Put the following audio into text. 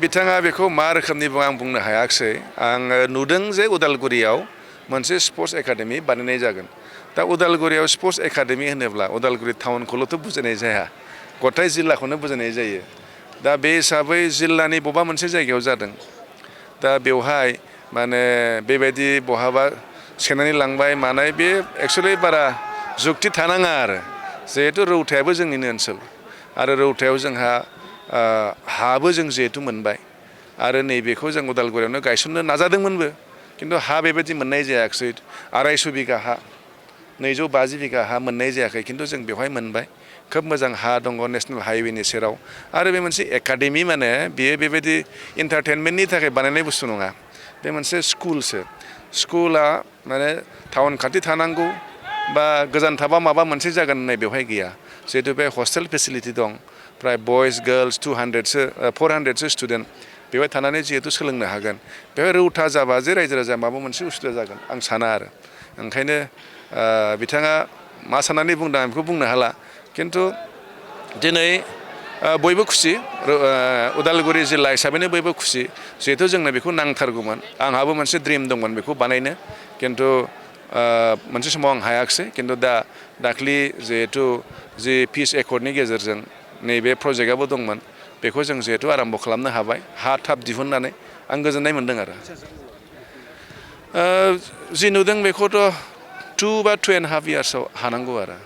बिथाङा बेखौ मा रोखोमनि आं बुंनो हायाखिसै आङो नुदों जे उदालगुरियाव मोनसे स्पर्ट्स एकाडेमि बानायनाय जागोन दा उदालगुरियाव स्पर्ट्स एकाडेमि होनोब्ला उदालगुरि टाउनखौल'थ' बुजायनाय जाया गथाय जिल्लाखौनो बुजायनाय जायो दा बे हिसाबै जिल्लानि बबेबा मोनसे जायगायाव जादों दा बेवहाय माने बेबायदि बहाबा सेनानै लांबाय मानाय बे एक्सुवेलि बारा जुक्ति थानाङा आरो जिहेतु रौतायाबो जोंनिनो ओनसोल आरो रौतायाव जोंहा हाबो जों जिहेतु मोनबाय आरो नैबेखौ जों उदालगुरियावनो गायसननो नाजादोंमोनबो किन्तु हा बेबायदि मोननाय जायाखिसै 250 बिगा हा 250 बिगा हा मोननाय जायाखै किन्तु जों बेवहाय मोनबाय खोब मोजां हा दङ नेशनेल हाइवेनि सेराव आरो बे मोनसे एकाडेमि माने बेयो बेबायदि एन्टारटेनमेन्टनि थाखाय बानायनाय बुस्थु नङा बे मोनसे स्कुलसो स्कुला माने टाउन खाथि थानांगौ बा गोजान थाबा माबा मोनसे जागोन होननाय बेवहाय गैया जिहेतु बे हस्टेल फेसिलिटि दं प्राय बयस गार्लस 400सो स्टुडेन्ट बेवहाय थानानै जिहेतु सोलोंनो हागोन बेवहाय रौता जाबा जे रायजो राजा माबा मोनसे उसुबिदा जागोन आं साना आरो ओंखायनो बिथाङा मा साननानै बुंदों आं बेखौ बुंनो हाला किन्तु दिनै बयबो खुसि उदालगुरि जिल्ला हिसाबैनो बयबो खुसि जिहेतु जोंनो बेखौ नांथारगौमोन आंहाबो मोनसे ड्रिम दंमोन बेखौ बानायनो किन्तु मोनसे समाव आं हायाखिसै किन्तु दाख्लि जिहेतु जि पिस एकर्डनि गेजेरजों नैबे प्रजेक्टआबो दंमोन बेखौ जों जिहेतु आराम्भ खालामनो हाबाय हा थाब दिहुननानै आं गोजोननाय मोन्दों आरो जि नुदों बेखौथ' 2 बा 2.5 इयार्सआव हानांगौ आरो